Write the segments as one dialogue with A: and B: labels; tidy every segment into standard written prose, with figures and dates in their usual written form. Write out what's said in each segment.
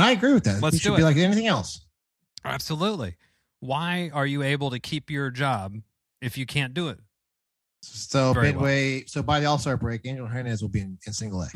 A: I agree with that.
B: Let's
A: it should
B: do
A: be
B: it.
A: like anything else.
B: Absolutely. Why are you able to keep your job if you can't do it?
A: So
B: Very
A: midway, so by the All-Star break, Angel Hernandez will be in single A.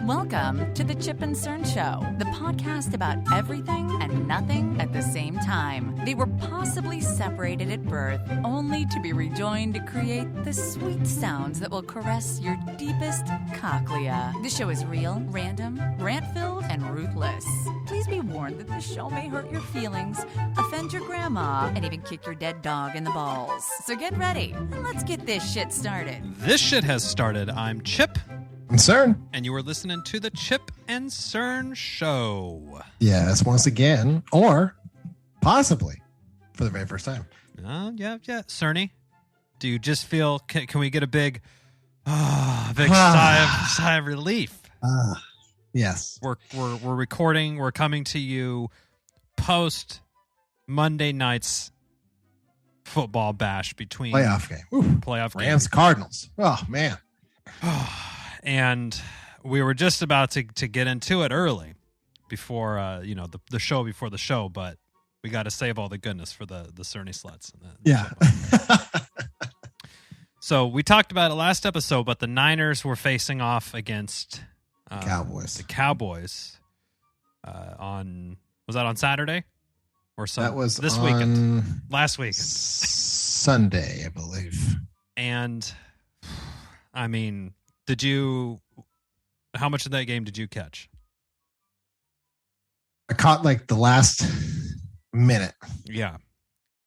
C: Welcome to the Chip and Cern Show, the podcast about everything and nothing at the same time. They were possibly separated at birth, only to be rejoined to create the sweet sounds that will caress your deepest cochlea. The show is real, random, rant-filled, and ruthless. Please be warned that the show may hurt your feelings, offend your grandma, and even kick your dead dog in the balls. So get ready, and let's get this shit started.
B: This shit has started. I'm Chip.
A: I'm Cern.
B: And you are listening to the Chip and Cern Show.
A: Yes, once again, or possibly for the very first time.
B: Yeah. Cerny, do you just feel, can we get a big sigh of relief?
A: Yes.
B: We're recording, we're coming to you post Monday night's football bash between
A: Playoff game.
B: Playoff game.
A: Rams Cardinals. Oh, man.
B: And we were just about to get into it early before the show before the show, but we got to save all the goodness for the Cerny sluts.
A: Yeah.
B: So we talked about it last episode, but the Niners were facing off against
A: Cowboys.
B: The Cowboys was that on Saturday or Sunday?
A: That was
B: this
A: on
B: weekend. Last weekend.
A: Sunday, I believe.
B: And I mean, how much of that game did you catch?
A: I caught like the last minute.
B: Yeah.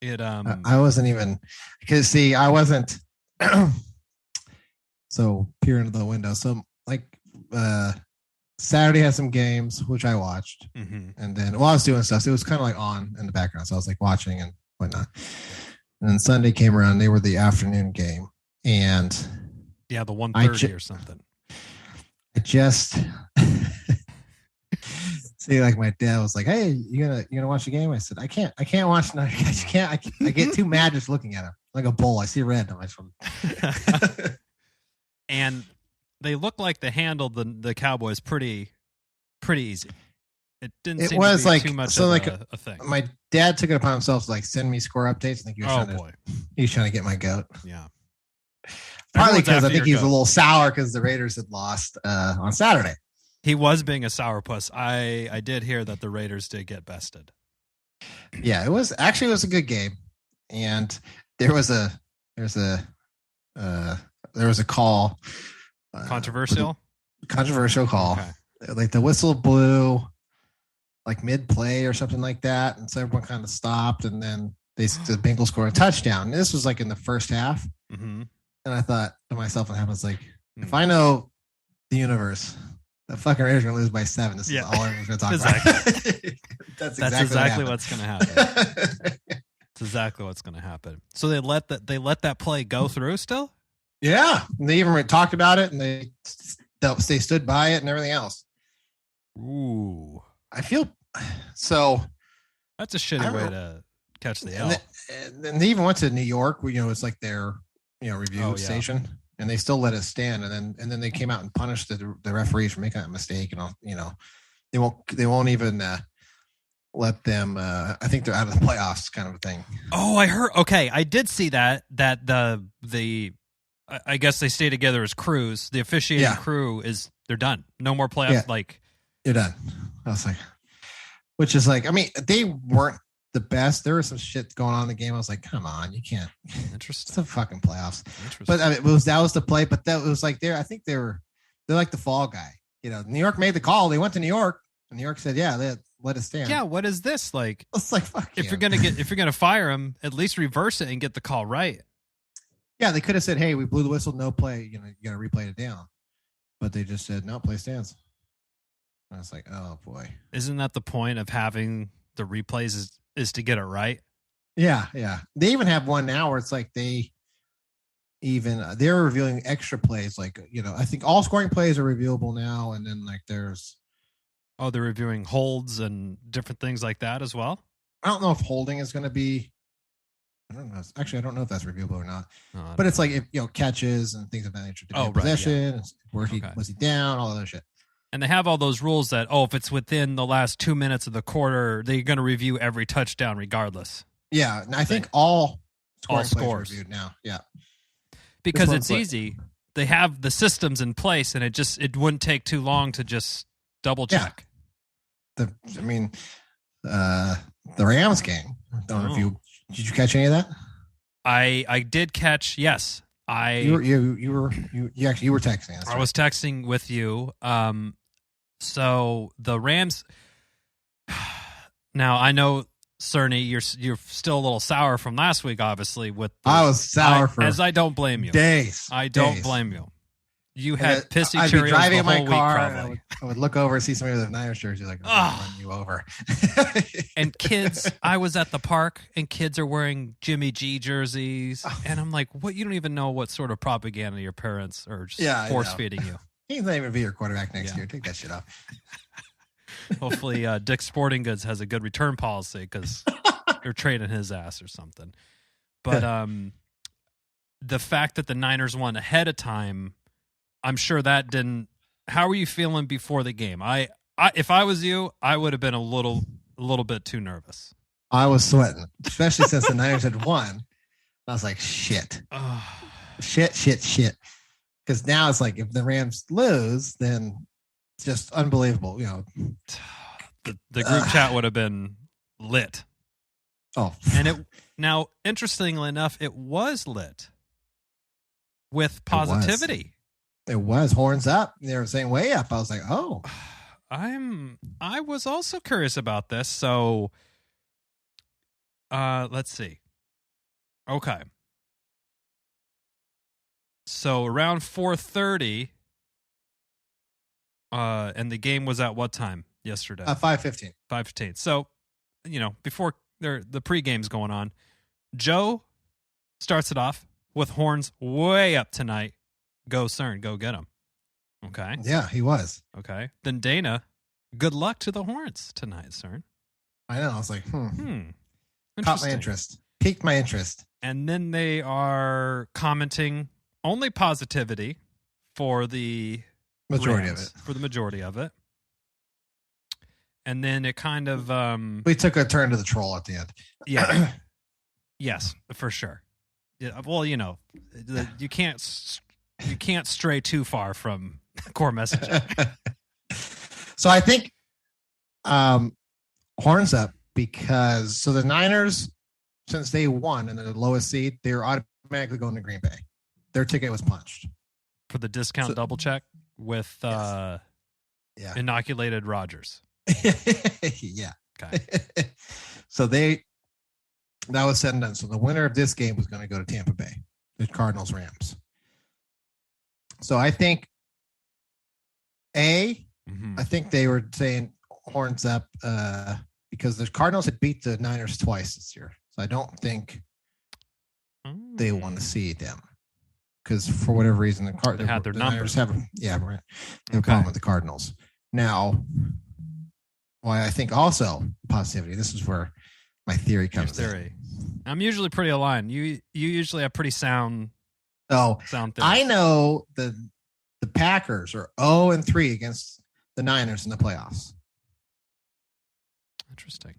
A: I wasn't even, because see, I wasn't so peering into the window. So like Saturday had some games, which I watched.
B: Mm-hmm.
A: And then while I was doing stuff, so it was kind of like on in the background. So I was like watching and whatnot. And then Sunday came around, they were the afternoon game. And
B: yeah, the 1:30 or something.
A: I just see, like my dad was like, "Hey, you gonna watch the game?" I said, "I can't watch. No, I can't. I get too mad just looking at him like a bull. I see red."
B: And they look like they handled the Cowboys pretty easy. It didn't. Seem to be like too much
A: so
B: of
A: like
B: a thing.
A: My dad took it upon himself to like send me score updates. I think he was trying to get my goat.
B: Yeah.
A: Partly because I think he's a little sour because the Raiders had lost on Saturday.
B: He was being a sourpuss. I did hear that the Raiders did get bested.
A: Yeah, it was a good game, and there was a call.
B: Controversial
A: call. Okay. Like the whistle blew, like mid play or something like that, and so everyone kind of stopped, and then the Bengals scored a touchdown. And this was like in the first half.
B: Mm-hmm.
A: And I thought to myself, and I was like, if I know the universe, the fucking Raiders are going to lose by 7. This is all everyone's going to talk about. That's exactly
B: what's going to happen. That's exactly what's going to happen. So they let that play go through still?
A: Yeah. And they even talked about it, and they stood by it and everything else.
B: Ooh.
A: I feel so.
B: That's a shitty way to catch the L.
A: And they even went to New York, where it's like their review station, and they still let it stand, and then they came out and punished the referees for making that mistake, and they won't even let them. I think they're out of the playoffs, kind of a thing.
B: Oh, I heard. Okay, I did see that the I guess they stay together as crews. The officiating crew they're done. No more playoffs.
A: Yeah.
B: Like
A: you're done. I was like, which is like, I mean, they weren't the best. There was some shit going on in the game. I was like, come on, you can't.
B: Interesting.
A: It's the fucking playoffs. But I mean, that was the play. But that was like I think they're like the fall guy. New York made the call. They went to New York, and New York said, "Yeah, let it stand."
B: Yeah. What is this like?
A: It's like fuck.
B: If you're gonna fire him, at least reverse it and get the call right.
A: Yeah, they could have said, "Hey, we blew the whistle, no play. You got to replay it down." But they just said, "No, play stands." And I was like, "Oh boy." Isn't
B: that the point of having the replays? Is to get it right.
A: Yeah. They even have one now where it's like they're reviewing extra plays. Like, I think all scoring plays are reviewable now. And then like they're
B: reviewing holds and different things like that as well.
A: I don't know if holding is going to be, I don't know. Actually, I don't know if that's reviewable or not, but it's like, catches and things of that nature. Possession, was he down, all that other shit.
B: And they have all those rules that, if it's within the last 2 minutes of the quarter, they're going to review every touchdown regardless.
A: Yeah, and I think all
B: scores
A: reviewed now. Yeah,
B: because it's easy. They have the systems in place, and it wouldn't take too long to just double check.
A: Yeah. The Rams game. Don't know if did you catch any of that?
B: I did catch. Yes,
A: you were texting.
B: I was texting with you. So the Rams. Now I know, Cerny, you're still a little sour from last week. Obviously,
A: I was sour for
B: as I don't blame you.
A: Days.
B: I don't blame you. You had pissy
A: I'd
B: Cheerios
A: be driving
B: the whole
A: my car.
B: Week, probably.
A: I would look over and see somebody with a Niners jersey, like, I'm run you over.
B: And kids, I was at the park, and kids are wearing Jimmy G jerseys, and I'm like, "What? You don't even know what sort of propaganda your parents are just force feeding you."
A: He's not even be your quarterback next year. Take that shit off.
B: Hopefully, Dick's Sporting Goods has a good return policy because they're trading his ass or something. But the fact that the Niners won ahead of time, I'm sure that didn't. How were you feeling before the game? If I was you, I would have been a little bit too nervous.
A: I was sweating, especially since the Niners had won. I was like, shit. Shit. Because now it's like, if the Rams lose, then it's just unbelievable.
B: The group chat would have been lit.
A: Oh,
B: and now, interestingly enough, it was lit with positivity.
A: It was horns up. They were saying way up. I was like, oh.
B: I was also curious about this. So, let's see. Okay. So around 4:30, and the game was at what time yesterday?
A: 5:15.
B: 5:15. So, before the pregame's going on, Joe starts it off with horns way up tonight. Go Cern, go get him. Okay.
A: Yeah, he was.
B: Okay. Then Dana, good luck to the Horns tonight, Cern.
A: I know. I was like,
B: Caught
A: my interest. Piqued my interest.
B: And then they are commenting only positivity for the
A: majority
B: Rams,
A: of it.
B: For the majority of it. And then it kind of
A: we took a turn to the troll at the end.
B: Yeah. Yes, for sure. Yeah, well, you can't stray too far from core messaging.
A: So I think horns up because the Niners, since they won and they're the lowest seed, they're automatically going to Green Bay. Their ticket was punched
B: for the discount double check with inoculated Rodgers.
A: Yeah.
B: Okay.
A: So that was said and done. So the winner of this game was going to go to Tampa Bay, the Cardinals Rams. So I think I think they were saying horns up because the Cardinals had beat the Niners twice this year. So I don't think they want to see them because for whatever reason the
B: numbers.
A: Niners have a problem with the Cardinals. Now, why I think also positivity. This is where my theory comes in.
B: I'm usually pretty aligned. You usually have pretty sound.
A: Sound theory. I know the Packers are 0-3 against the Niners in the playoffs.
B: Interesting.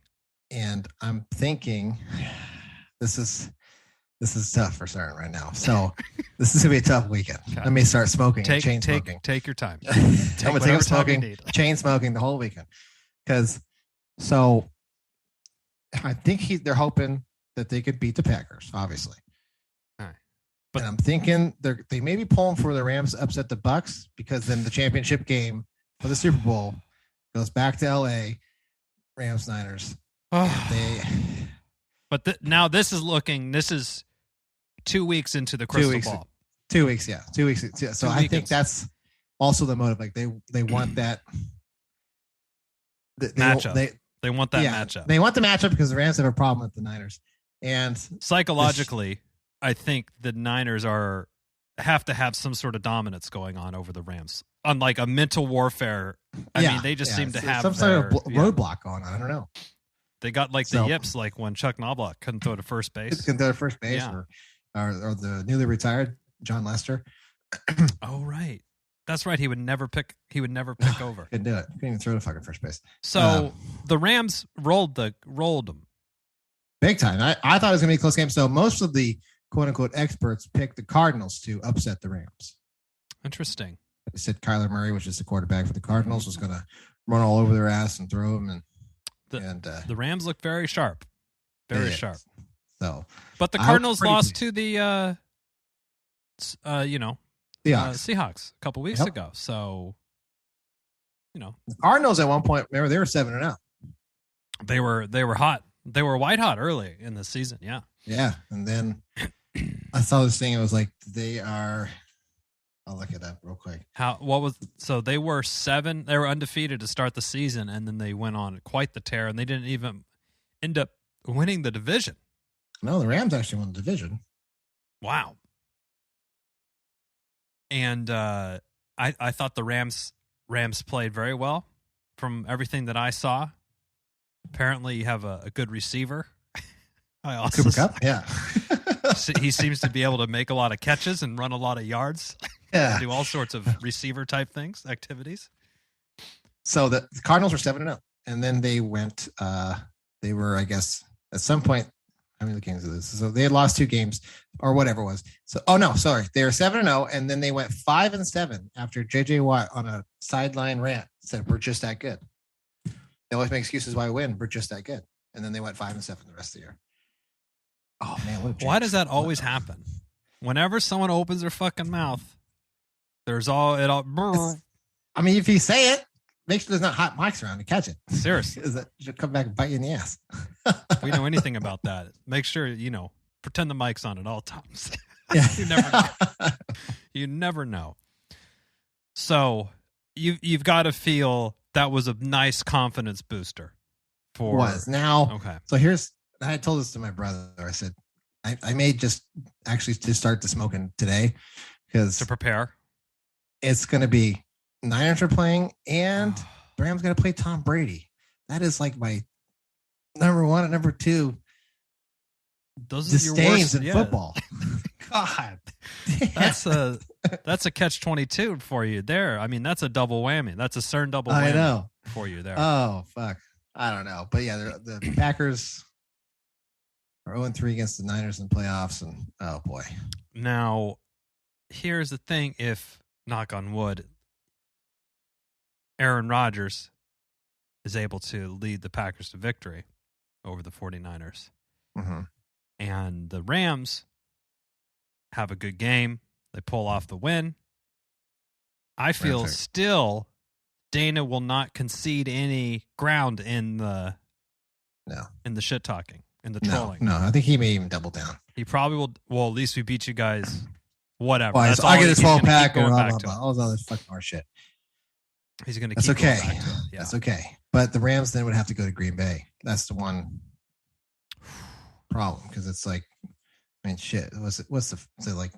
A: And I'm thinking this is tough for Cern right now. So this is gonna be a tough weekend. Okay. I may start smoking, chain smoking.
B: Take your time.
A: I'm gonna take smoking, chain smoking the whole weekend. Because I think they're hoping that they could beat the Packers, obviously.
B: All right.
A: But I'm thinking they may be pulling for the Rams to upset the Bucks because then the championship game for the Super Bowl goes back to LA, Rams Niners.
B: Now this is 2 weeks into the crystal ball.
A: 2 weeks, yeah. 2 weeks. Yeah. So I think that's also the motive. Like they want that
B: matchup. They want that matchup.
A: They want the matchup because the Rams have a problem with the Niners. And
B: psychologically, I think the Niners have to have some sort of dominance going on over the Rams. Unlike a mental warfare. I mean, they just seem to have
A: some sort of roadblock going on. I don't know.
B: They got the yips like when Chuck Knobloch couldn't throw to first base.
A: Couldn't throw to first base or the newly retired John Lester.
B: Oh, right. That's right. He would never pick over.
A: Couldn't do it. Couldn't even throw to fucking first base.
B: So the Rams rolled them
A: big time. I thought it was going to be a close game. So most of the quote unquote experts picked the Cardinals to upset the Rams.
B: Interesting.
A: They said Kyler Murray, which is the quarterback for the Cardinals, was going to run all over their ass and throw them.
B: The Rams look very sharp. Very sharp.
A: So,
B: but the Cardinals lost to the Seahawks a couple weeks ago. So,
A: the Cardinals at one point, remember, they were 7-0.
B: They were hot. They were white hot early in the season. Yeah.
A: Yeah. And then I saw this thing. It was like they are. I'll look it up real quick.
B: So they were 7. They were undefeated to start the season, and then they went on quite the tear, and they didn't even end up winning the division.
A: No, the Rams actually won the division.
B: Wow. And I thought the Rams played very well from everything that I saw. Apparently, you have a good receiver.
A: Cooper Kupp? Yeah.
B: He seems to be able to make a lot of catches and run a lot of yards.
A: Yeah.
B: Do all sorts of receiver type activities.
A: So the Cardinals were 7-0. And then they went, they were, I guess, at some point, how many games of this? So they had lost 2 games or whatever it was. So, they were 7-0. And then they went 5-7 after JJ Watt on a sideline rant said, we're just that good. They always make excuses why we win. We're just that good. And then they went 5-7 the rest of the year. Oh man,
B: why does that always happen? Whenever someone opens their fucking mouth, there's I
A: mean, if you say it, make sure there's not hot mics around to catch it.
B: Seriously.
A: Because that should come back and bite you in the ass.
B: If we know anything about that, make sure, pretend the mic's on at all times.
A: Yeah.
B: You never know. So you've got to feel that was a nice confidence booster.
A: Okay. So I had told this to my brother. I said, I may just actually to start the smoking today because
B: to prepare.
A: It's going to be Niners are playing and the Rams going to play Tom Brady. That is like my number 1 and number 2
B: those
A: disdains in football. God,
B: that's a catch-22 for you there. I mean, that's a double whammy. That's a Cern double whammy.
A: I know
B: for you there.
A: Oh fuck, I don't know, but yeah, the Packers are 0-3 against the Niners in playoffs, and oh boy.
B: Now, here's the thing: if knock on wood, Aaron Rodgers is able to lead the Packers to victory over the 49ers.
A: Mm-hmm.
B: And the Rams have a good game. They pull off the win. I feel still Dana will not concede any ground in the shit talking, in the trolling.
A: No, I think he may even double down.
B: He probably will. Well, at least we beat you guys. Whatever.
A: Well, I get a 12-pack and all this fucking more shit.
B: He's going to keep going back to it. Yeah.
A: That's okay. But the Rams then would have to go to Green Bay. That's the one problem because it's like, I mean, shit. What's the like?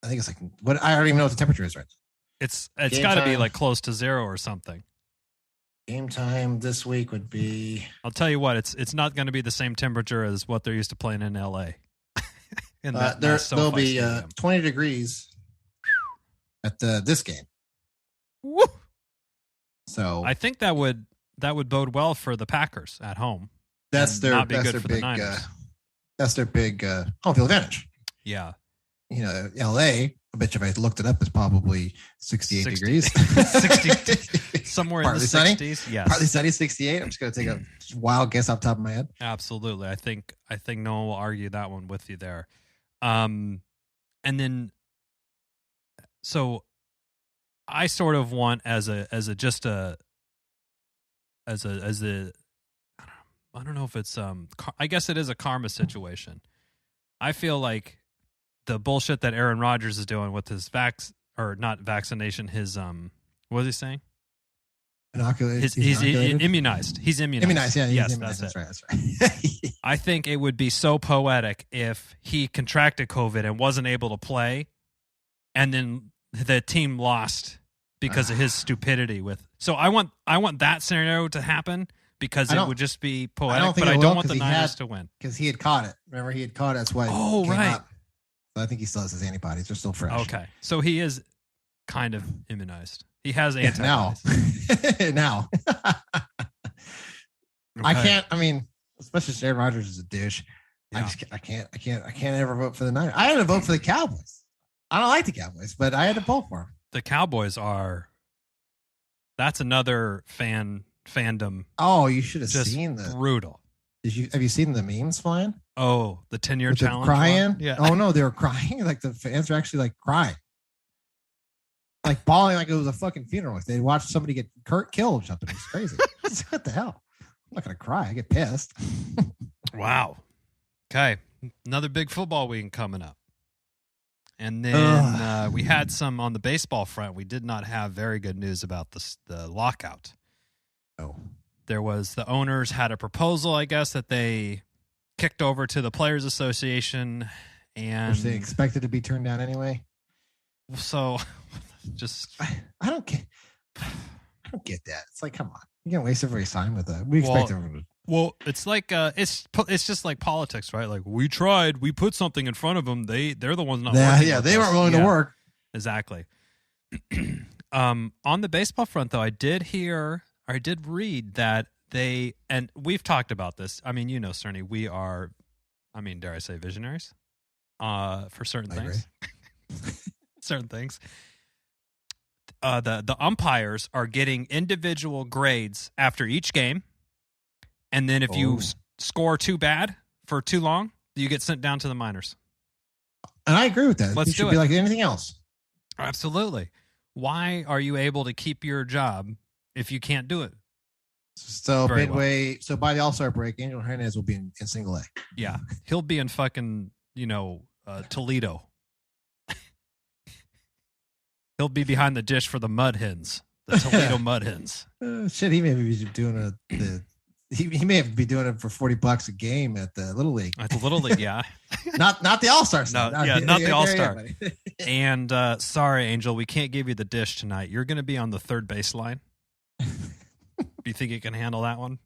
A: I think it's like what I don't even know what the temperature is right now.
B: It's got to be like close to 0 or something.
A: Game time this week would be.
B: I'll tell you what. It's not going to be the same temperature as what they're used to playing in LA.
A: There'll be 20 degrees at this game.
B: Woo!
A: So
B: I think that would bode well for the Packers at home.
A: That's their big home field advantage.
B: Yeah.
A: LA, I bet you if I looked it up, is probably 68 degrees.
B: 60, somewhere in the 60s. Yes.
A: Partly sunny, 68. I'm just going to take a wild guess off the top of my head.
B: Absolutely. I think no one will argue that one with you there. And then, so I sort of want I don't know if it's I guess it is a karma situation. I feel like the bullshit that Aaron Rodgers is doing with his not vaccination, his what was he saying?
A: Inoculated.
B: He's immunized. He's immunized.
A: Immunized, yeah.
B: Yes,
A: immunized.
B: That's
A: right.
B: I think it would be so poetic if he contracted COVID and wasn't able to play, and then the team lost because of his stupidity. So I want that scenario to happen because it would just be poetic. But I don't want the Niners to win
A: because he had caught it. Remember, he had caught it. That's why.
B: Oh, right.
A: Up. So I think he still has his antibodies. They're still fresh.
B: Okay, so he is. kind of immunized. He has
A: Yeah,
B: antibodies.
A: now. I
B: Okay.
A: can't. I mean, especially since Aaron Rodgers is a douche.
B: Yeah.
A: I can't ever vote for the Niners. I had to vote for the Cowboys. I don't like the Cowboys, but I had to vote for them.
B: The Cowboys are. That's another fandom.
A: Oh, you should have
B: Just
A: seen the.
B: brutal.
A: Have you seen the memes flying?
B: Oh, the 10-year
A: With them
B: challenge.
A: crying?
B: one? Yeah.
A: Oh no, they were crying. Like the fans were actually like crying, like bawling, like it was a fucking funeral. Like they watched somebody get killed or something. It's crazy. What the hell? I'm not gonna cry. I get pissed.
B: Wow. Okay. Another big football week coming up. And then we had some on the baseball front. We did not have very good news about the lockout.
A: Oh.
B: There was the owners had a proposal, I guess, that they kicked over to the Players Association, and
A: Which they expected to be turned down anyway.
B: so just
A: I don't get that. It's like, come on, you can't waste everybody's time with that. We expect everyone.
B: Well, it's like it's just like politics, right? Like we tried, we put something in front of them. They're the ones not. working with
A: They
B: us.
A: weren't willing to work.
B: Exactly. On the baseball front, though, I did read that and we've talked about this. I mean, Cerny, we are, dare I say, visionaries for certain things. Certain things. The umpires are getting individual grades after each game, and then if you score too bad for too long, you get sent down to the minors.
A: And I agree with that.
B: Let's
A: it should
B: do
A: be
B: it.
A: like anything else.
B: Absolutely. Why are you able to keep your job if you can't do it?
A: So
B: Very
A: midway, so by the All-Star break, Angel Hernandez will be in single A.
B: Yeah, he'll be in fucking Toledo. He'll be behind the dish for the Mud Hens, the Toledo Mud Hens.
A: Shit, he may be doing he may have been doing it for $40 a game at the Little League.
B: At the Little League, yeah.
A: not the All-Star.
B: No, not the All-Star. And sorry, Angel, we can't give you the dish tonight. You're going to be on the third base line. Do you think you can handle that one?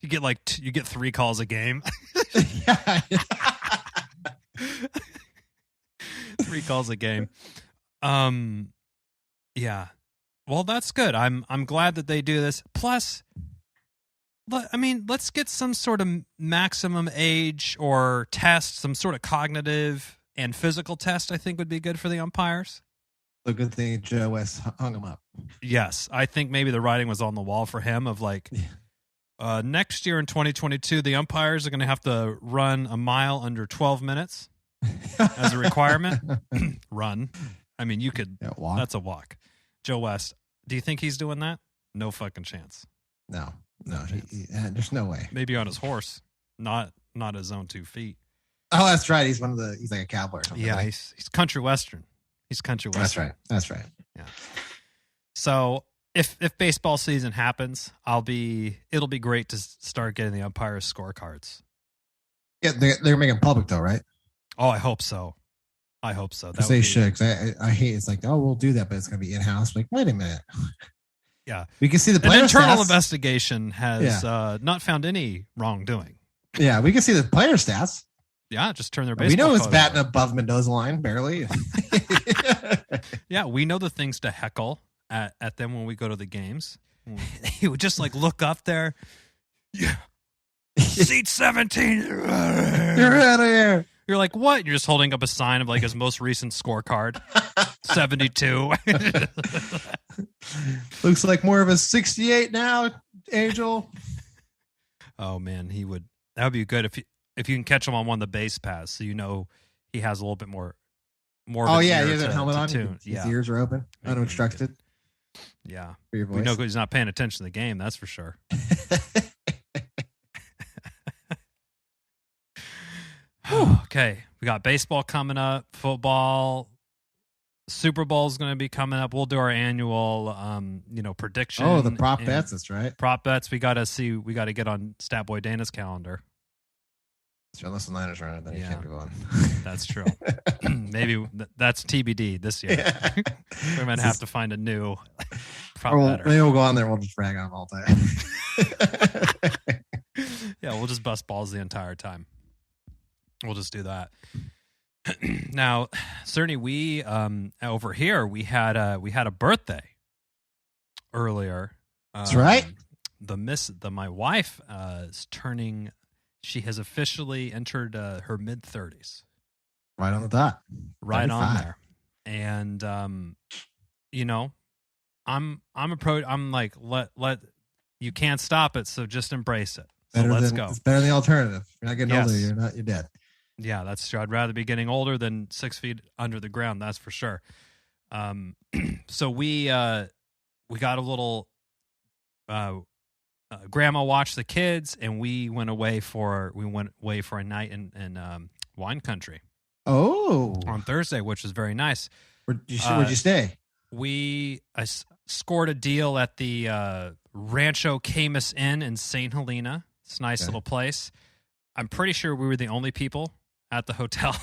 B: You get you get 3 calls a game. 3 calls a game. Yeah. Well, that's good. I'm glad that they do this. Plus, let's get some sort of maximum age or test, some sort of cognitive and physical test. I think would be good for the umpires.
A: A good thing Joe West hung him up.
B: Yes, I think maybe the writing was on the wall for him of next year in 2022, the umpires are going to have to run a mile under 12 minutes as a requirement. Run. You could.
A: Yeah, walk.
B: That's a walk. Joe West, do you think he's doing that? No fucking chance.
A: No, there's no way.
B: Maybe on his horse, not his own 2 feet.
A: Oh, that's right. He's he's like a cowboy or something.
B: Yeah,
A: right?
B: he's country western. He's country western.
A: That's right.
B: Yeah. So if baseball season happens, it'll be great to start getting the umpires' scorecards.
A: Yeah, they're making public though, right?
B: Oh, I hope so.
A: Because they should. Because I hate. It's like, oh, we'll do that, but it's going to be in house. Like, wait a minute.
B: Yeah,
A: we can see the
B: an internal
A: stats.
B: Investigation has not found any wrongdoing.
A: Yeah, we can see the player stats.
B: Yeah, just turn their baseball.
A: We know it's batting above Mendoza line barely.
B: Yeah, we know the things to heckle at them when we go to the games. He would just look up there. Yeah, seat 17.
A: You're out of here.
B: You're like, what? You're just holding up a sign of his most recent scorecard. 72.
A: Looks like more of a 68 now, Angel.
B: Oh man, that would be good if you can catch him on one of the base paths, so he has a little bit more.
A: Oh yeah, he has a helmet on.
B: Tune.
A: His ears are open, unobstructed.
B: Yeah,
A: for your voice.
B: We know he's not paying attention to the game. That's for sure. Okay, we got baseball coming up, football, Super Bowl is going to be coming up. We'll do our annual, prediction.
A: Oh, the prop bets. That's right.
B: Prop bets. We got to get on Statboy Dana's calendar.
A: So unless the Niners are in it, then you can't be on.
B: That's true. Maybe that's TBD this year.
A: Yeah.
B: We might have to find a new prop better.
A: Maybe we'll go on there and we'll just brag on them all day.
B: Yeah, we'll just bust balls the entire time. We'll just do that. Now, certainly we over here we had a birthday earlier.
A: That's right.
B: My wife is turning. She has officially entered her mid-30s.
A: Right on the dot.
B: Right
A: 35.
B: on there. And I'm like, let you can't stop it, so just embrace it. So let's go.
A: It's better than the alternative. You're not getting
B: Yes.
A: older. You're dead.
B: Yeah, that's true. I'd rather be getting older than 6 feet under the ground. That's for sure. So we got a little. Grandma watched the kids, and we went away for a night in wine country.
A: Oh,
B: on Thursday, which was very nice.
A: Where'd you stay?
B: I scored a deal at the Rancho Camus Inn in St. Helena. It's a nice little place. I'm pretty sure we were the only people at the hotel.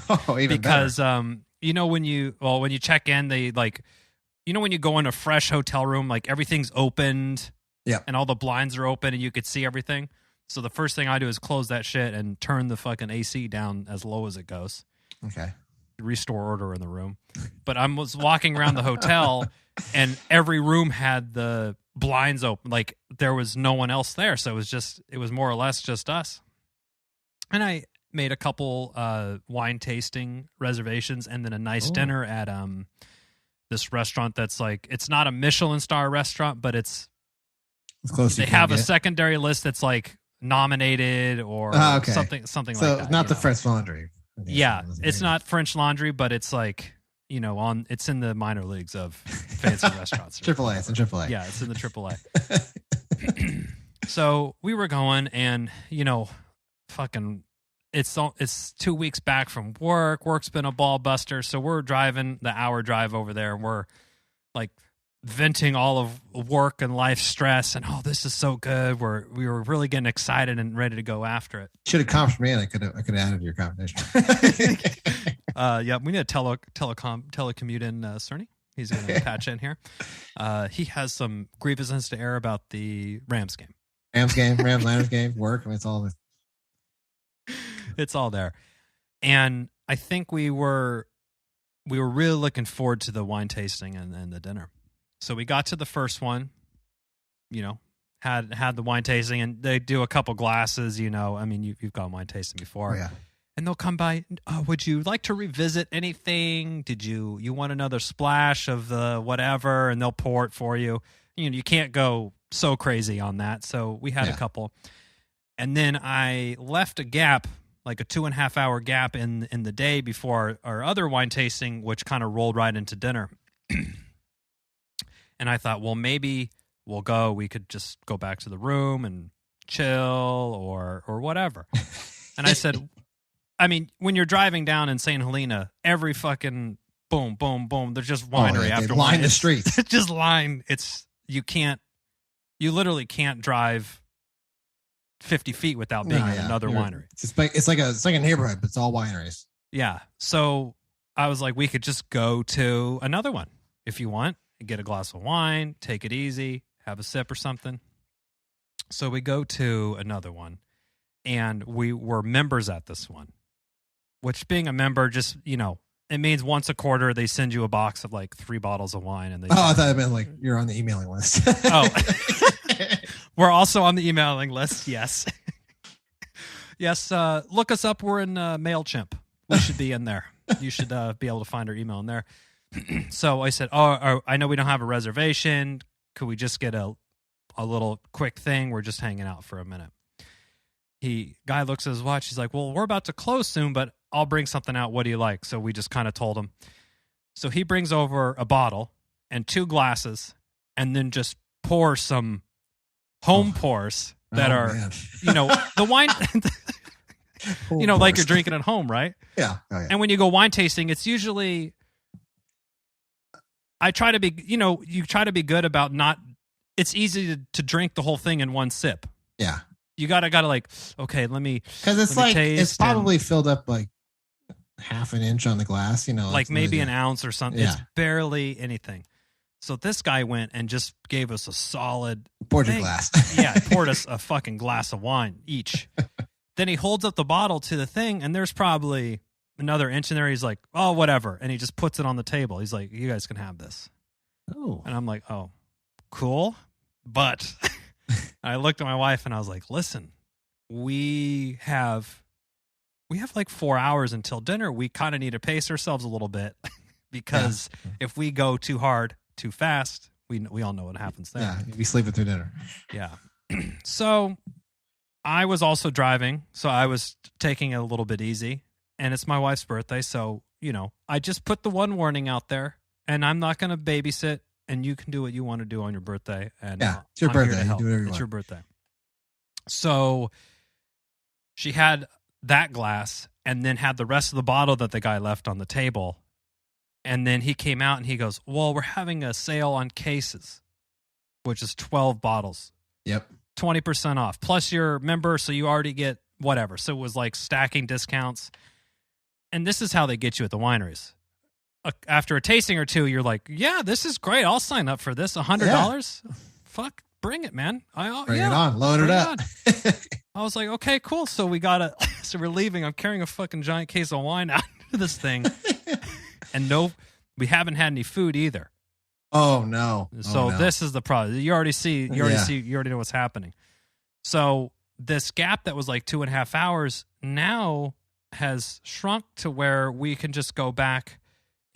A: Oh, even
B: because
A: better.
B: when you check in, they when you go in a fresh hotel room, like everything's opened, and all the blinds are open, and you could see everything. So the first thing I do is close that shit and turn the fucking AC down as low as it goes.
A: Okay.
B: Restore order in the room. But I was walking around the hotel, and every room had the blinds open. Like there was no one else there, so it was more or less just us. And I made a couple wine tasting reservations, and then a nice dinner at this restaurant that's like, it's not a Michelin star restaurant, but it's close. They have a secondary list that's like nominated or something
A: so
B: like that.
A: So not the French Laundry.
B: Yeah, it's not French Laundry, but it's like, it's in the minor leagues of fancy restaurants.
A: AAA, it's in AAA.
B: Yeah, it's in the AAA. So we were going, and fucking, it's 2 weeks back from work. Work's been a ball buster, so we're driving the hour drive over there, and we're like venting all of work and life stress, and this is so good. We were really getting excited and ready to go after it.
A: Should have comped me, and I could have added to your conversation.
B: Yeah, we need a telecommute in Cerny. He's going to patch in here. He has some grievances to air about the Rams game.
A: Rams game, work. I mean,
B: it's all there. And I think we were really looking forward to the wine tasting and the dinner. So we got to the first one, had the wine tasting, and they do a couple glasses, I mean, you've gone wine tasting before.
A: Oh, yeah.
B: And they'll come by, would you like to revisit anything? Did you want another splash of the whatever? And they'll pour it for you. You can't go so crazy on that. So we had a couple. And then I left a gap, like a 2.5 hour gap in the day before our other wine tasting, which kind of rolled right into dinner. And I thought, well, maybe we could just go back to the room and chill or whatever. And I said, I mean, when you're driving down in St. Helena, every fucking boom, boom, boom, there's just winery after
A: line
B: winery.
A: The streets.
B: It's just line. You literally can't drive 50 feet without being in another winery.
A: It's like a neighborhood, but it's all wineries.
B: Yeah. So I was like, we could just go to another one if you want. Get a glass of wine, take it easy, have a sip or something. So we go to another one, and we were members at this one, which being a member just, it means once a quarter they send you a box of like 3 bottles of wine. And
A: I thought it meant like you're on the emailing list.
B: Oh, we're also on the emailing list. Yes. Yes. Look us up. We're in MailChimp. We should be in there. You should be able to find our email in there. So I said, I know we don't have a reservation. Could we just get a little quick thing? We're just hanging out for a minute. Guy looks at his watch. He's like, well, we're about to close soon, but I'll bring something out. What do you like? So we just kind of told him. So he brings over a bottle and 2 glasses, and then just pours some home pours that are,
A: man.
B: The wine, like you're drinking at home, right?
A: Yeah. Oh, yeah.
B: And when you go wine tasting, it's usually, I try to be, you try to be good about not, it's easy to drink the whole thing in one sip.
A: Yeah.
B: You gotta like, okay, because
A: it's it's probably filled up like half an inch on the glass,
B: like maybe an ounce or something.
A: Yeah.
B: It's barely anything. So this guy went and just gave us a solid
A: poured a glass.
B: Yeah, poured us a fucking glass of wine each. Then he holds up the bottle to the thing, and there's probably another inch in there. He's like, oh, whatever. And he just puts it on the table. He's like, you guys can have this.
A: Oh.
B: And I'm like, oh, cool. But I looked at my wife and I was like, listen, we have like 4 hours until dinner. We kind of need to pace ourselves a little bit because if we go too hard, too fast, we all know what happens there.
A: Yeah, you'll be sleeping through dinner.
B: Yeah. So I was also driving, so I was taking it a little bit easy. And it's my wife's birthday, so, I just put the one warning out there, and I'm not going to babysit, and you can do what you want to do on your birthday. And
A: it's your birthday. You do whatever you want.
B: It's your birthday. So she had that glass and then had the rest of the bottle that the guy left on the table. And then he came out and he goes, well, we're having a sale on cases, which is 12 bottles.
A: Yep.
B: 20% off. Plus you're a member, so you already get whatever. So it was like stacking discounts. And this is how they get you at the wineries. After a tasting or two, you're like, yeah, this is great. I'll sign up for this. $100? Yeah. Fuck, bring it, man.
A: Bring it on. Load it up.
B: I was like, okay, cool. So so we're leaving. I'm carrying a fucking giant case of wine out of this thing. And we haven't had any food either.
A: Oh, no.
B: So this is the problem. You already know what's happening. So this gap that was like 2.5 hours now has shrunk to where we can just go back.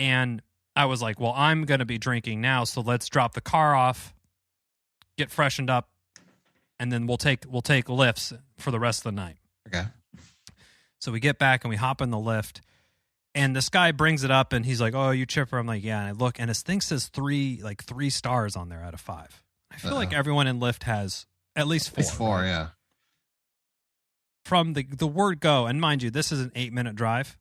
B: And I was like, well, I'm going to be drinking now, so let's drop the car off, get freshened up, and then we'll take lifts for the rest of the night.
A: Okay.
B: So we get back and we hop in the lift, and this guy brings it up, and he's like, oh, you chipper? I'm like, yeah. And I look, and his thing says 3 stars on there out of 5. I feel like everyone in Lyft has at least 4.
A: At least 4, right? Yeah.
B: From the word go, and mind you, this is an 8-minute drive,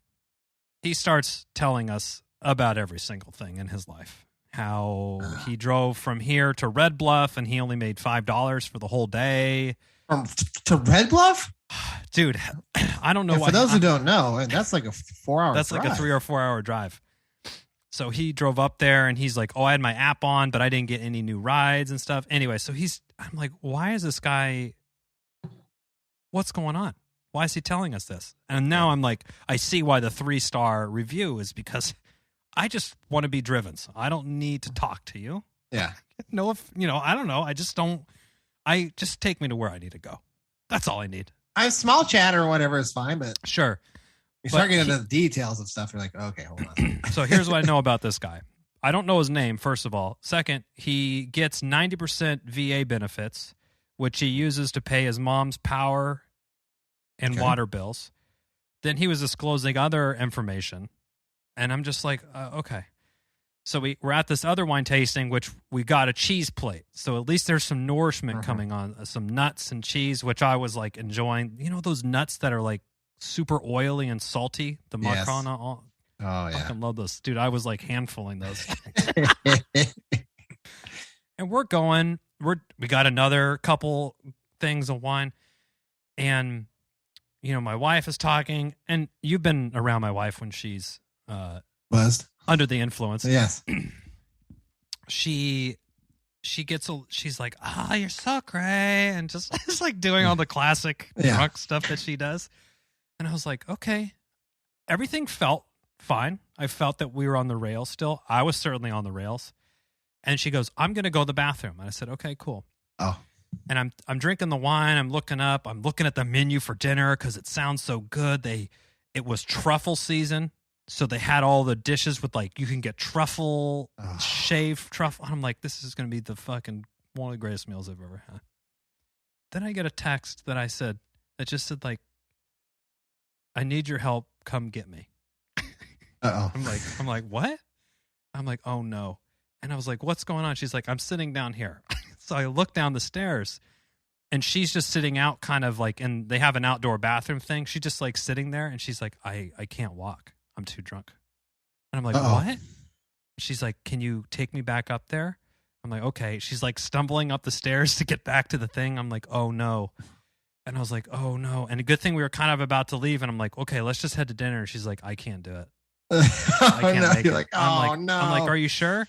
B: he starts telling us about every single thing in his life. How he drove from here to Red Bluff and he only made $5 for the whole day.
A: To Red Bluff?
B: Dude, I don't know.
A: For those who don't know, that's like a 4-hour
B: That's
A: drive.
B: like a 3 or 4 hour drive. So he drove up there and he's like, oh, I had my app on, but I didn't get any new rides and stuff. Anyway, so I'm like, why is this guy, what's going on? Why is he telling us this? And now I'm like, I see why the 3-star review is because I just want to be driven. So I don't need to talk to you.
A: Yeah.
B: No, I don't know. I just take me to where I need to go. That's all I need.
A: I small chat or whatever is fine, but
B: sure.
A: You start getting into the details of stuff. You're like, okay, hold on.
B: So here's what I know about this guy. I don't know his name, first of all. Second, he gets 90% VA benefits, which he uses to pay his mom's power and water bills. Then he was disclosing other information. And I'm just like, okay. So we're at this other wine tasting, which we got a cheese plate. So at least there's some nourishment coming on, some nuts and cheese, which I was like enjoying. You know those nuts that are like super oily and salty? The Macron.
A: Oh, yeah.
B: I fucking love those. Dude, I was like handfulling those. And we're going. We got another couple things of wine. And, my wife is talking. And you've been around my wife when she's
A: buzzed
B: under the influence.
A: Yes.
B: She's like, you're so great, and just like doing all the classic drunk stuff that she does. And I was like, okay, everything felt fine. I felt that we were on the rails still. I was certainly on the rails. And she goes, I'm going to go to the bathroom. And I said, okay, cool.
A: Oh.
B: And I'm drinking the wine. I'm looking at the menu for dinner because it sounds so good. It was truffle season. So they had all the dishes with you can get truffle, shaved truffle. I'm like, this is going to be one of the greatest meals I've ever had. Then I get a text that just said I need your help. Come get me.
A: Uh-oh.
B: I'm like, what? I'm like, oh no. And I was like, what's going on? She's like, I'm sitting down here. So I look down the stairs and she's just sitting out and they have an outdoor bathroom thing. She's just sitting there and she's like, I can't walk. I'm too drunk. And I'm like, what? She's like, can you take me back up there? I'm like, okay. She's stumbling up the stairs to get back to the thing. I'm like, oh no. And I was like, oh no. And a good thing we were kind of about to leave. And I'm like, okay, let's just head to dinner. And she's like, I can't do it. I can't make it.
A: Like, no.
B: I'm like, are you sure?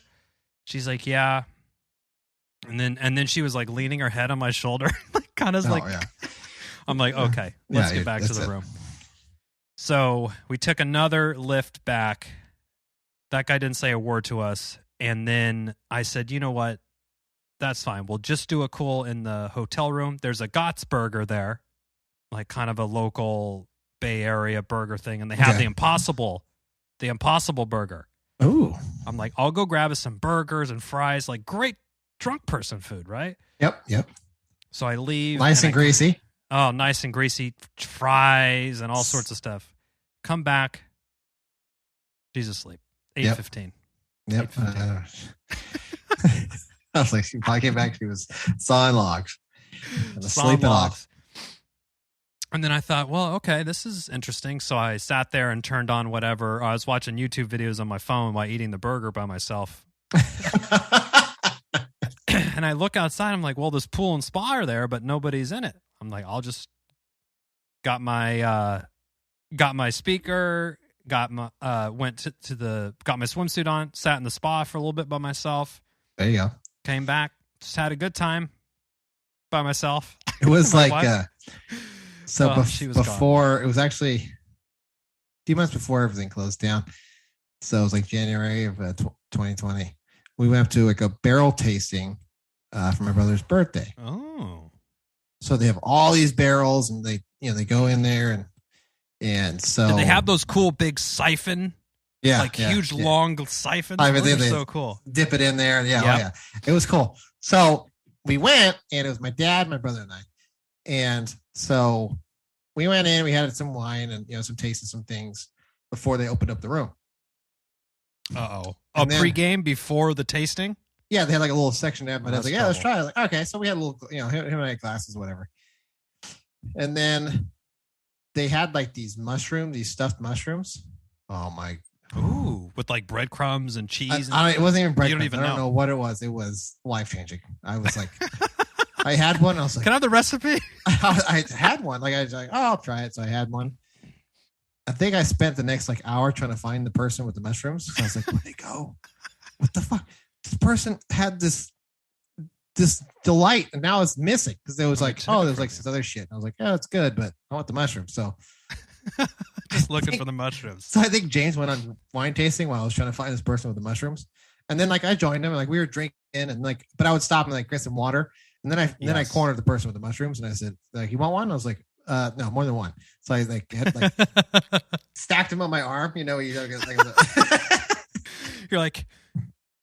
B: She's like, yeah. And then she was leaning her head on my shoulder, I'm like, okay, let's get back to the room. So we took another lift back. That guy didn't say a word to us. And then I said, you know what? That's fine. We'll just do a cool in the hotel room. There's a Gott's Burger there, like kind of a local Bay Area burger thing. And they have the Impossible Burger.
A: Ooh.
B: I'm like, I'll go grab us some burgers and fries, like great drunk person food, right?
A: Yep.
B: So I leave.
A: Nice and greasy.
B: Oh, nice and greasy. Fries and all sorts of stuff. Come back. She's asleep. 8:15.
A: Yep. I was like, she probably came back. She was sawing logs. Sleeping off.
B: And then I thought, well, okay, this is interesting. So I sat there and turned on whatever. I was watching YouTube videos on my phone while eating the burger by myself. And I look outside. I'm like, well, this pool and spa are there, but nobody's in it. I'm like, I'll just got my speaker, got my went to the got my swimsuit on, sat in the spa for a little bit by myself.
A: There you go.
B: Came back, just had a good time by myself.
A: It was like before
B: gone.
A: It was actually a few months before everything closed down. So it was like January of 2020. We went up to like a barrel tasting for my brother's birthday.
B: Oh.
A: So they have all these barrels, and they go in there, and so
B: did they have those cool big siphon? Huge long siphons. They're so cool.
A: Dip it in there. Yeah. It was cool. So we went, and it was my dad, my brother, and I. And so we went in, we had some wine and some taste of some things before they opened up the room.
B: Uh-oh. Pre-game before the tasting?
A: Yeah, they had like a little section there, but I was like, let's try it. Like, okay, so we had a little, him and I had glasses, whatever. And then they had like these stuffed mushrooms. Oh my.
B: Ooh, with like breadcrumbs and cheese.
A: It wasn't even breadcrumbs.
B: You don't even
A: I don't know what it was. It was life-changing. I was like, I had one. I was like,
B: can I have the recipe?
A: I had one. Like I was like, I'll try it. So I had one. I think I spent the next like hour trying to find the person with the mushrooms. So I was like, where'd they go? What the fuck? This person had this delight, and now it's missing because there was like, there's like this other shit. And I was like, it's good, but I want the mushrooms. So
B: just looking for the mushrooms.
A: So I think James went on wine tasting while I was trying to find this person with the mushrooms. And then like I joined him, and like we were drinking, and like, but I would stop and like get some water. And then I cornered the person with the mushrooms, and I said, like, you want one? I was like, no, more than one. So I like had like stacked him on my arm. You don't get like
B: you're like,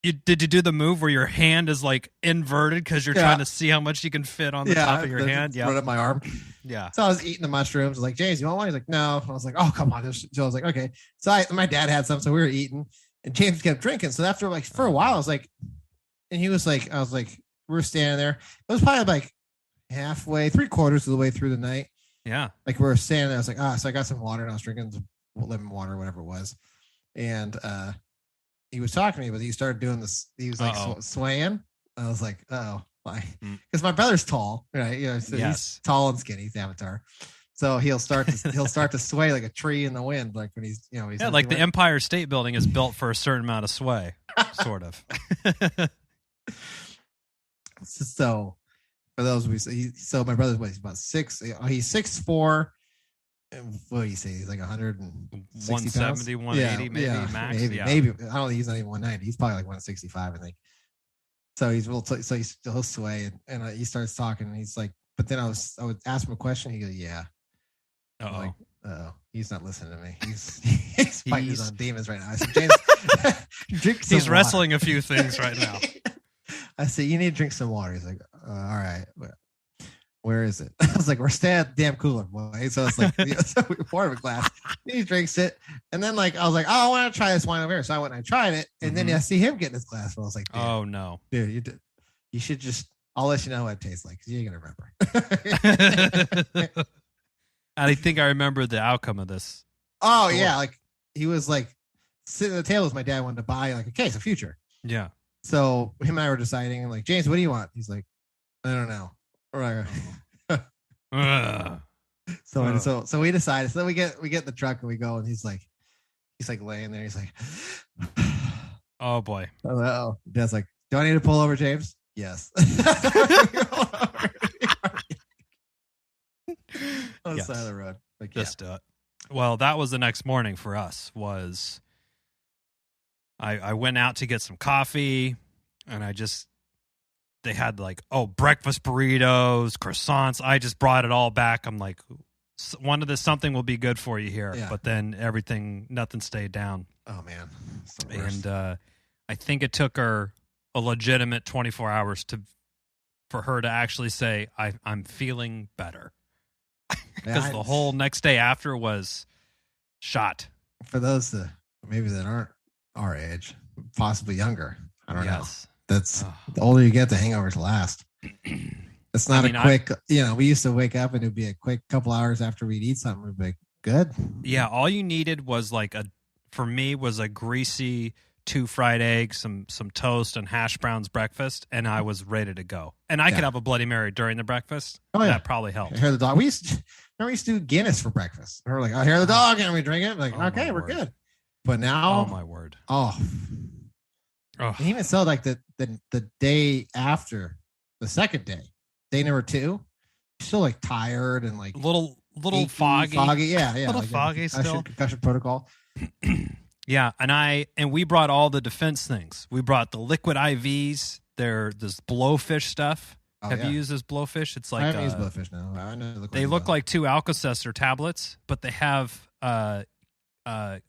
B: did you do the move where your hand is like inverted because you're trying to see how much you can fit on the top of your hand? Yeah,
A: right up my arm.
B: Yeah.
A: So I was eating the mushrooms. I was like, James, you want one? He's like, no. I was like, oh, come on. So I was like, okay. So my dad had some, so we were eating, and James kept drinking. So after like for a while, I was like, and he was like, I was like, we were standing there. It was probably like halfway, 3/4 of the way through the night.
B: Yeah.
A: Like we were standing there. I was like, so I got some water, and I was drinking some lemon water or whatever it was. And he was talking to me, but he started doing this. He was like swaying. I was like, why? Because my brother's tall, right? So he's tall and skinny. He's Avatar. So he'll start to sway like a tree in the wind, like when he's
B: like the Empire State Building is built for a certain amount of sway, sort of.
A: So for those so my brother's he's about 6. He's 6'4". What do you say? He's like 170,
B: 180, maybe max.
A: Maybe. I don't think he's not even 190. He's probably like 165, I think. So he'll sway, and he starts talking, and he's like, but then I would ask him a question. He goes, yeah.
B: Like,
A: he's not listening to me. He's fighting his own demons right now. I said, James, drink some
B: he's wrestling a few things right now.
A: I said, you need to drink some water. He's like, all right. Where is it? I was like, we're staying at the damn cooler, boy. So it's like, so we pour him a glass. He drinks it. And then like, I was like, I want to try this wine over here. So I went and I tried it. And then I see him getting his glass. So I was like,
B: oh no,
A: dude, you should just, I'll let you know what it tastes like. Cause you ain't going to remember.
B: I think I remember the outcome of this.
A: Oh yeah. Like he was like sitting at the table with my dad wanted to buy like a case of Future.
B: Yeah.
A: So him and I were deciding, and like, James, what do you want? He's like, I don't know. Right. So we decided. So then we get in the truck and we go, and he's like laying there. He's like,
B: oh boy.
A: Oh, Dad's like, do I need to pull over, James? Yes. On the side of the road. Like,
B: just do it. Well, that was the next morning for us. Was I went out to get some coffee, and they had like, breakfast burritos, croissants. I just brought it all back. I'm like, something will be good for you here.
A: Yeah.
B: But then nothing stayed down.
A: Oh man.
B: And I think it took her a legitimate 24 hours for her to actually say, I'm feeling better. Because the whole next day after was shot.
A: For those that aren't our age, possibly younger, I don't know. That's the older you get, the hangovers last. It's not quick. We used to wake up and it'd be a quick couple hours after we'd eat something. We'd be like, good.
B: Yeah, all you needed was for me was a greasy 2 fried eggs, some toast, and hash browns breakfast, and I was ready to go. And I could have a Bloody Mary during the breakfast. Oh yeah, that probably helped.
A: Hear the dog. We used to do Guinness for breakfast. We were like, hear the dog, and we drink it. Like, okay, we're good. But now,
B: oh my word.
A: And even so, like the day after, the second day number 2, you're still like tired and like
B: little foggy.
A: Yeah,
B: little
A: like
B: foggy still.
A: Concussion protocol.
B: Yeah, and we brought all the defense things. We brought the liquid IVs. This blowfish stuff. Have you used this blowfish? It's like
A: I haven't used blowfish now. I know
B: they look like 2 Alka-Seltzer tablets, but they have a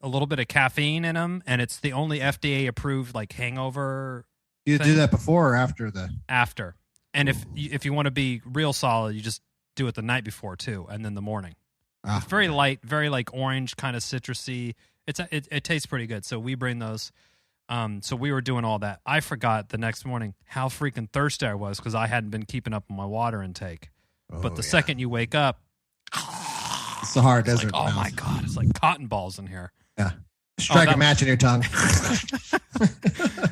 B: little bit of caffeine in them, and it's the only FDA approved like hangover.
A: You do that before or after
B: after. And if you want to be real solid, you just do it the night before too, and then the morning. It's very light, very like orange, kind of citrusy. It tastes pretty good. So we bring those. So we were doing all that. I forgot the next morning how freaking thirsty I was because I hadn't been keeping up on my water intake. But the second you wake up,
A: it's the hard desert.
B: Like, my God, it's like cotton balls in here.
A: Yeah. Strike a match in your tongue.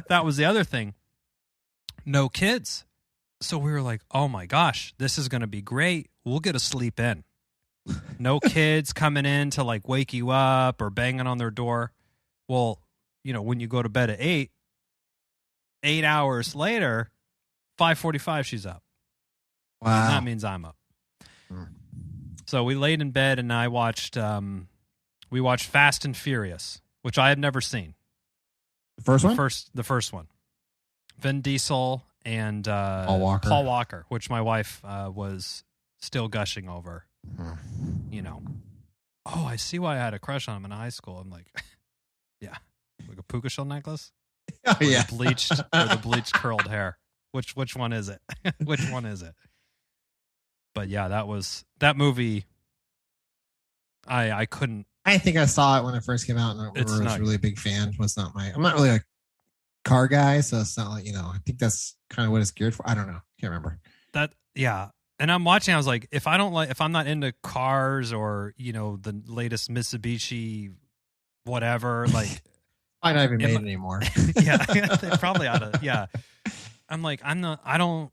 B: That was the other thing. No kids. So we were like, oh my gosh, this is going to be great. We'll get a sleep in. No kids coming in to like wake you up or banging on their door. Well, when you go to bed at 8 hours later, 5:45, she's up.
A: Wow.
B: And that means I'm up. So we laid in bed and I watched Fast and Furious, which I had never seen.
A: The first one?
B: The first one. Vin Diesel and
A: Paul
B: Walker, which my wife was still gushing over. Oh, I see why I had a crush on him in high school. I'm like, yeah, like a puka shell necklace.
A: Oh yeah,
B: the bleached curled hair. Which one is it? Which one is it? But yeah, that movie. I couldn't.
A: I think I saw it when it first came out, and I was really a big fan. I'm not really a car guy, so it's not like I think that's kind of what it's geared for. I don't know. Can't remember.
B: Yeah. And I'm watching. I was like, if I'm not into cars or the latest Mitsubishi, whatever, like,
A: might not even made anymore.
B: Yeah, they probably ought to. Yeah, I'm like, I don't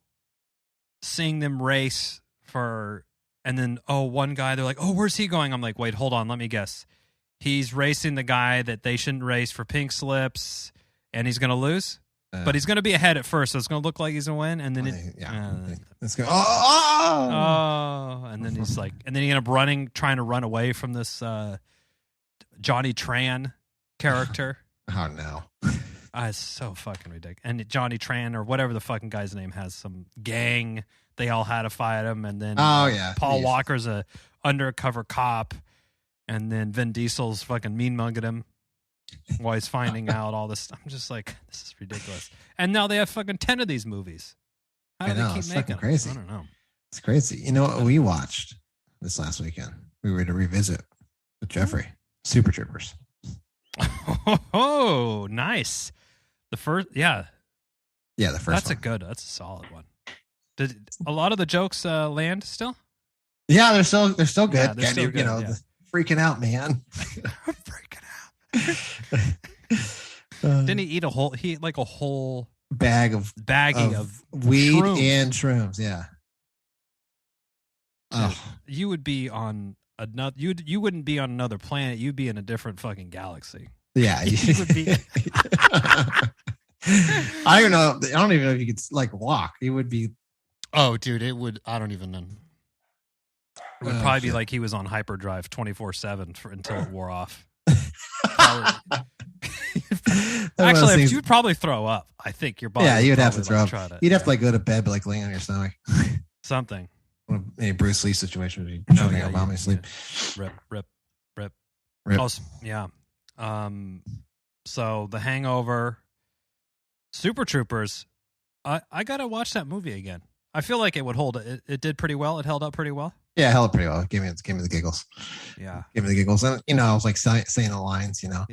B: seeing them race for, and then one guy, they're like, where's he going? I'm like, wait, hold on, let me guess. He's racing the guy that they shouldn't race for pink slips, and he's gonna lose. But he's going to be ahead at first, so it's going to look like he's going to win, and then
A: let's go.
B: And then he's like, and then he ended up trying to run away from this Johnny Tran character.
A: Oh no,
B: it's so fucking ridiculous. And Johnny Tran or whatever the fucking guy's name has some gang. They all had to fight him, and then Paul Walker's a undercover cop, and then Vin Diesel's fucking mean mugging him. While he's finding out all this, I'm just like, this is ridiculous. And now they have fucking 10 of these movies. How do they keep making them?
A: Crazy.
B: I don't know.
A: It's crazy. You know what we watched this last weekend? We were to revisit with Jeffrey. Super Troopers.
B: Oh, nice. The first,
A: the first.
B: That's a solid one. Did a lot of the jokes land still?
A: Yeah, they're still good.
B: Yeah, they're still good,
A: the freaking out, man.
B: Freaking out. Didn't he eat a whole
A: baggie of weed
B: shrooms.
A: And shrooms? Yeah.
B: Oh, you would be on another. You wouldn't be on another planet. You'd be in a different fucking galaxy.
A: Yeah,
B: you would be.
A: I don't know. I don't even know if you could like walk. It would be.
B: Oh, dude, it would. I don't even know. It would probably be like he was on hyperdrive 24/7 until it wore off. Actually, you would probably throw up. I think your body.
A: Yeah, you'd have to throw
B: like,
A: up. You'd have to like go to bed, but like laying on your stomach.
B: Something.
A: A Bruce Lee situation where you choking your mom asleep.
B: Rip. Oh, yeah. So The Hangover, Super Troopers. I gotta watch that movie again. I feel like it would hold. It did pretty well. It held up pretty well.
A: Yeah, it held up pretty well. It gave me the giggles.
B: Yeah,
A: gave me the giggles. And I was like saying the lines.
B: Yeah.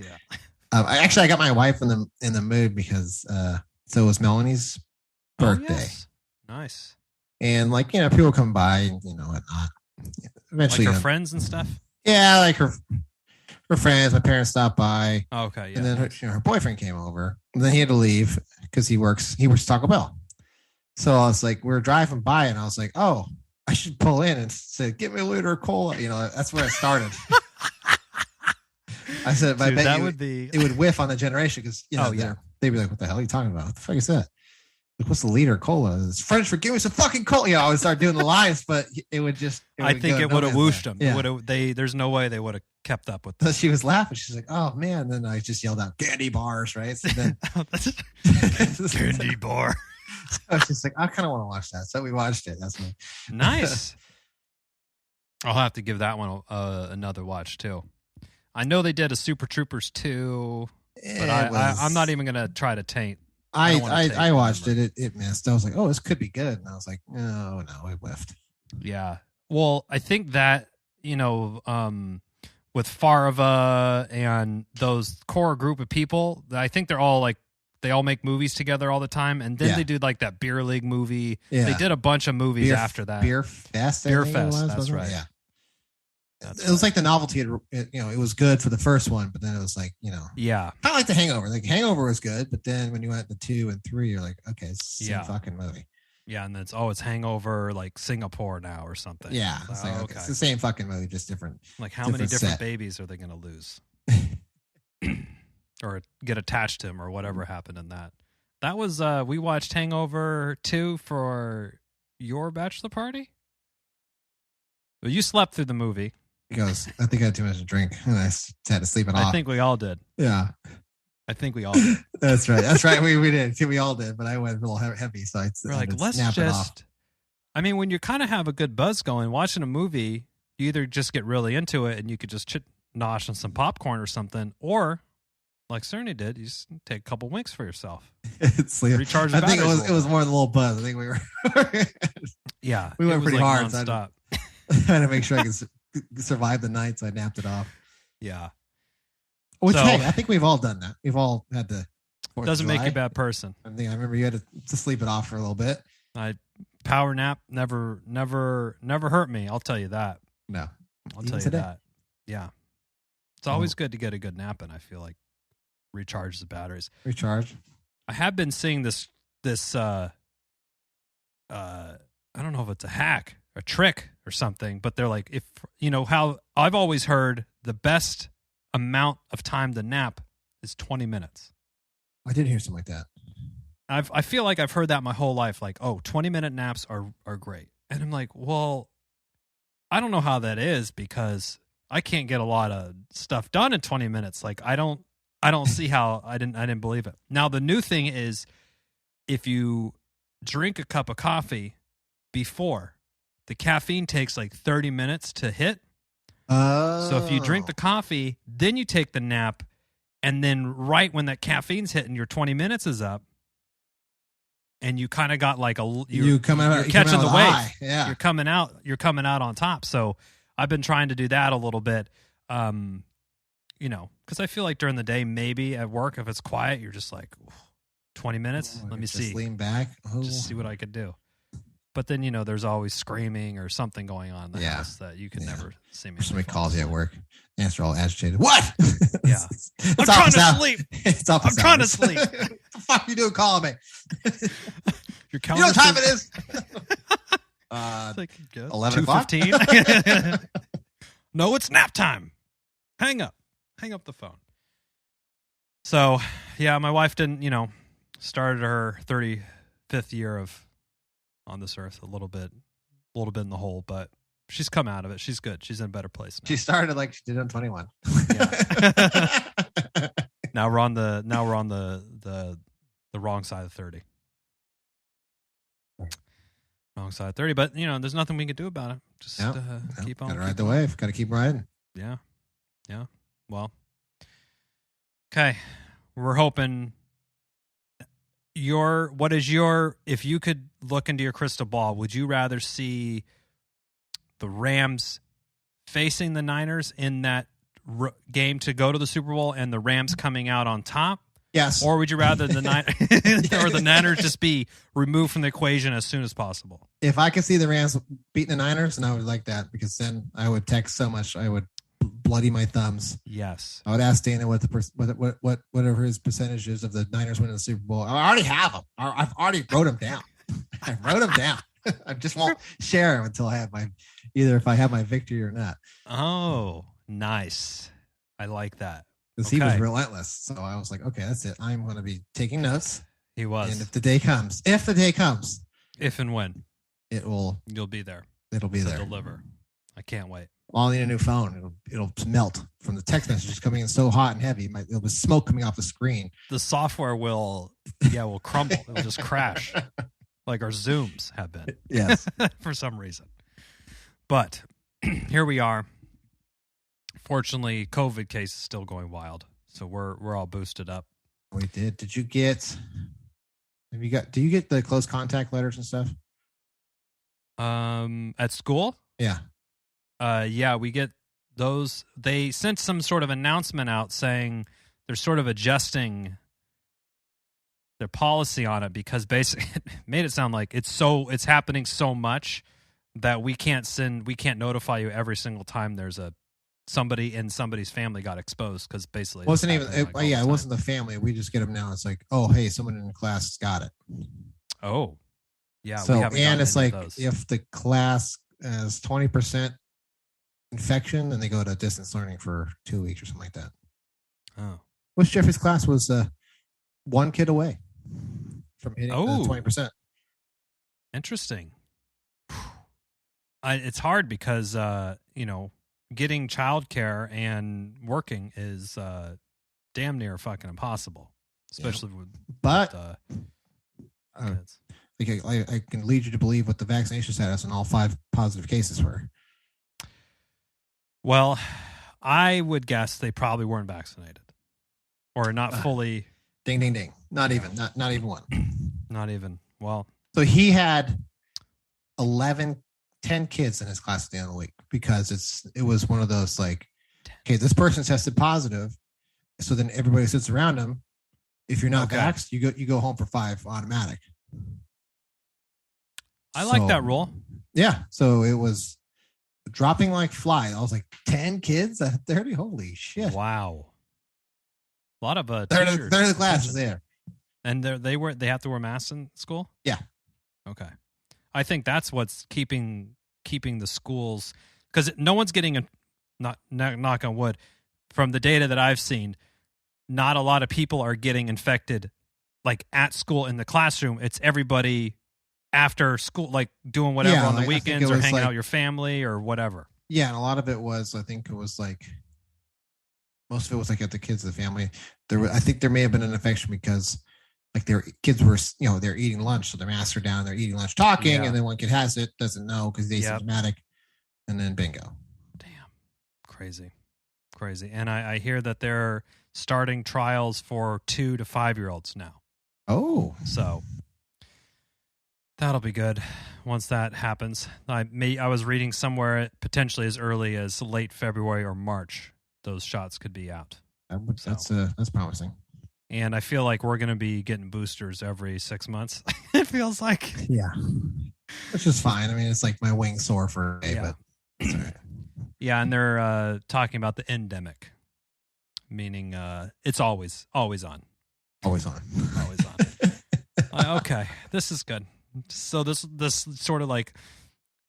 A: I got my wife in the mood because so it was Melanie's birthday.
B: Oh, yes. Nice.
A: And like people come by and whatnot. Eventually,
B: like her friends and stuff.
A: Yeah, like her friends. My parents stopped by.
B: Oh, okay, yeah.
A: And then her boyfriend came over. And then he had to leave because he works Taco Bell. So I was like, we were driving by, and I was like, oh, I should pull in and say, "Get me a liter of cola." That's where it started. I said, "I bet it would whiff on the generation because they'd be like, what the hell are you talking about? What the fuck is that? Like, what's the liter of cola? It's French for give me some fucking cola." I would start doing the lines, but it would just.
B: I think it would have whooshed them. Yeah. There's no way they would have kept up with this.
A: So she was laughing. She's like, "Oh man!" And then I just yelled out, "Candy bars!" Right? So then,
B: candy bar.
A: So she's like, "I kind of want to watch that." So we watched it. That's me.
B: Nice. I'll have to give that one another watch too. I know they did a Super Troopers 2, but I'm not even gonna try to taint.
A: I watched it. It missed. I was like, "Oh, this could be good," and I was like, "No, it whiffed."
B: Yeah. Well, I think that with Farva and those core group of people, I think they're all like. They all make movies together all the time, and then they do like that beer league movie. Yeah. They did a bunch of movies after that.
A: Beer Fest.
B: That's right.
A: Yeah. It was like the novelty. It was good for the first one, but then it was like, kind of like The Hangover. Like Hangover was good, but then when you went to 2 and 3, you're like, okay, it's the same fucking movie.
B: Yeah, and it's Hangover like Singapore now or something.
A: Yeah, it's like, okay. It's the same fucking movie, just different.
B: Like how many different babies are they going to lose? Or get attached to him or whatever happened in that. That was, we watched Hangover 2 for your bachelor party? Well, you slept through the movie.
A: Because I think I had too much to drink and I had to sleep it off.
B: I think we all did.
A: Yeah.
B: I think we all did.
A: That's right. We did. We all did, but I went a little heavy. So
B: we're like, let's just, I mean, when you kind of have a good buzz going, watching a movie, you either just get really into it and you could just nosh on some popcorn or something, or like Cerny did, you just take a couple winks for yourself. Recharge the
A: I think it was more than a little buzz. I think we were.
B: Yeah,
A: we went pretty hard.
B: Nonstop.
A: I had to make sure I could survive the night, so I napped it off.
B: Yeah.
A: Which, hey, I think we've all done that. We've all had to.
B: Doesn't make you a bad person.
A: I remember you had to sleep it off for a little bit.
B: Power nap never hurt me. I'll tell you that.
A: No,
B: I'll tell you that. Yeah, it's always good to get a good nap in. I feel like recharges the batteries.
A: Recharge.
B: I have been seeing this. I don't know if it's a hack, a trick, or something, but they're like, if how I've always heard the best amount of time to nap is 20 minutes.
A: I did hear something like that.
B: I feel like I've heard that my whole life, like, 20-minute naps are great. And I'm like, well, I don't know how that is because I can't get a lot of stuff done in 20 minutes. Like, I don't see how I didn't believe it. Now, the new thing is if you drink a cup of coffee before, the caffeine takes like 30 minutes to hit. So if you drink the coffee, then you take the nap, and then right when that caffeine's hitting, your 20 minutes is up, and you kind of got like you're catching the wave.
A: Yeah,
B: you're coming out on top. So I've been trying to do that a little bit, because I feel like during the day, maybe at work, if it's quiet, you're just like 20 minutes. Let me see,
A: lean back,
B: just see what I could do. But then, there's always screaming or something going on in the house that you can never see me.
A: Somebody calls you at work. Answer all agitated. What?
B: Yeah. I'm trying to sleep. I'm trying to sleep.
A: What the fuck are you doing calling me?
B: Your
A: you know what time it is?
B: It's like
A: 11 o'clock?
B: 2:15. No, it's nap time. Hang up the phone. So, yeah, my wife didn't, started her 35th year on this earth a little bit in the hole, but She's come out of it. She's good. She's in a better place now.
A: She started like she did on 21.
B: Yeah. Now we're on the wrong side of 30. Wrong side of 30, but there's nothing we can do about it. Just keep on.
A: Gotta ride the wave. Gotta keep riding.
B: Yeah. Well, okay. We're hoping if you could look into your crystal ball, would you rather see the Rams facing the Niners in that game to go to the Super Bowl and the Rams coming out on top?
A: Yes.
B: Or would you rather the Niners just be removed from the equation as soon as possible?
A: If I could see the Rams beating the Niners, and I would like that, because then I would text so much I would bloody my thumbs.
B: Yes.
A: I would ask Dana what whatever his percentage is of the Niners winning the Super Bowl. I already have them. I've already wrote them down. I wrote them down. I just won't share them until I have if I have my victory or not.
B: Oh, nice. I like that.
A: Because he was relentless. So I was like, okay, that's it. I'm going to be taking notes.
B: He was.
A: And if the day comes,
B: if and when, you'll be there.
A: It'll be there.
B: Deliver. I can't wait.
A: I'll need a new phone. It'll melt from the text messages coming in so hot and heavy. There'll be smoke coming off the screen.
B: The software will crumble. It'll just crash, like our Zooms have been.
A: Yes,
B: for some reason. But here we are. Fortunately, COVID case is still going wild, so we're all boosted up.
A: We did. Do you get the close contact letters and stuff?
B: At school?
A: Yeah.
B: Yeah, we get those. They sent some sort of announcement out saying they're sort of adjusting their policy on it, because basically it made it sound like it's happening so much that we can't notify you every single time there's somebody in somebody's family got exposed, because basically
A: it wasn't the family. We just get them now. It's like, oh, hey, someone in the class has got it.
B: Oh, yeah.
A: So, and it's like if the class has 20% infection, then they go to distance learning for 2 weeks or something like that.
B: Oh,
A: which Jeffrey's class was one kid away from hitting the 20%.
B: Interesting. It's hard because getting childcare and working is damn near fucking impossible, especially with kids.
A: I can lead you to believe what the vaccination status and all 5 positive cases were.
B: Well, I would guess they probably weren't vaccinated, or not fully.
A: Ding, ding, ding. Not even one.
B: Not even. Well,
A: so he had 10 kids in his class at the end of the week, because it was one of those like, okay, this person tested positive, so then everybody sits around him. If you're not vaxxed, you go home for 5 automatic.
B: I like that rule.
A: Yeah, so it was dropping like fly. I was like, 10 kids at 30. Holy shit!
B: Wow, a lot of
A: they're the classes there,
B: and they have to wear masks in school.
A: Yeah.
B: Okay. I think that's what's keeping the schools, because no one's getting knock on wood, from the data that I've seen, not a lot of people are getting infected like at school in the classroom. It's everybody after school, like doing whatever on the weekends or hanging out with your family or whatever.
A: Yeah, and a lot of it was, I think it was like, most of it was like at the kids of the family. I think there may have been an infection because like their kids were, they're eating lunch, so their masks are down, they're eating lunch, talking, and then one kid has it, doesn't know because he's asymptomatic, and then bingo.
B: Damn, crazy. And I hear that they're starting trials for 2 to 5-year-olds now.
A: Oh,
B: so that'll be good once that happens. I was reading somewhere potentially as early as late February or March, those shots could be out.
A: That's promising.
B: And I feel like we're going to be getting boosters every 6 months. It feels like.
A: Yeah. Which is fine. I mean, it's like my wing's sore for a day, but it's all right.
B: Yeah, and they're talking about the endemic, meaning it's always on.
A: Always on.
B: Always on. Okay, this is good. So this sort of like,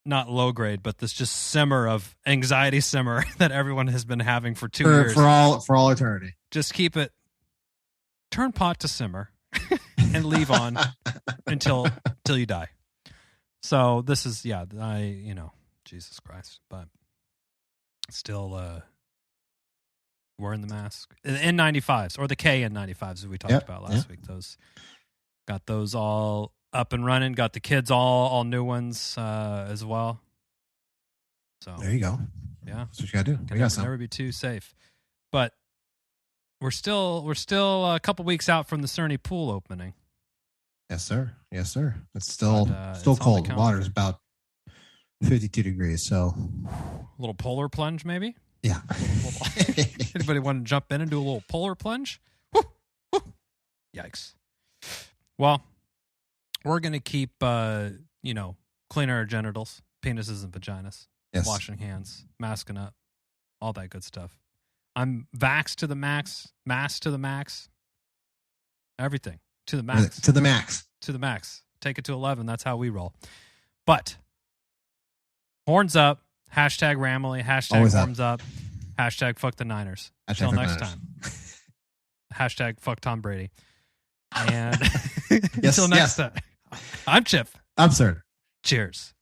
B: not low grade, but this just simmer of anxiety simmer that everyone has been having for 2 years.
A: For all eternity.
B: Just keep it. Turn pot to simmer and leave on until you die. So this is, Jesus Christ. But still, wearing the mask. The N95s or the KN95s as we talked about last week. Got those all up and running. Got the kids all new ones as well. So
A: there you go.
B: Yeah,
A: that's what you gotta do.
B: Can never be too safe. But we're still a couple weeks out from the Cerny pool opening.
A: Yes, sir. It's still cold. The water's about 52 degrees. So
B: a little polar plunge, maybe.
A: Yeah.
B: Anybody want to jump in and do a little polar plunge? Woo, woo. Yikes. Well, we're gonna keep cleaning our genitals, penises and vaginas.
A: Yes.
B: Washing hands, masking up, all that good stuff. I'm vaxxed to the max, mask to the max, everything to the max.
A: To the max.
B: To the max. Take it to 11. That's how we roll. But horns up, hashtag Ramley, hashtag
A: always
B: horns up, hashtag fuck the Niners. Until next time. Hashtag fuck Tom Brady. And until next time. I'm Chip.
A: I'm Cern.
B: Cheers.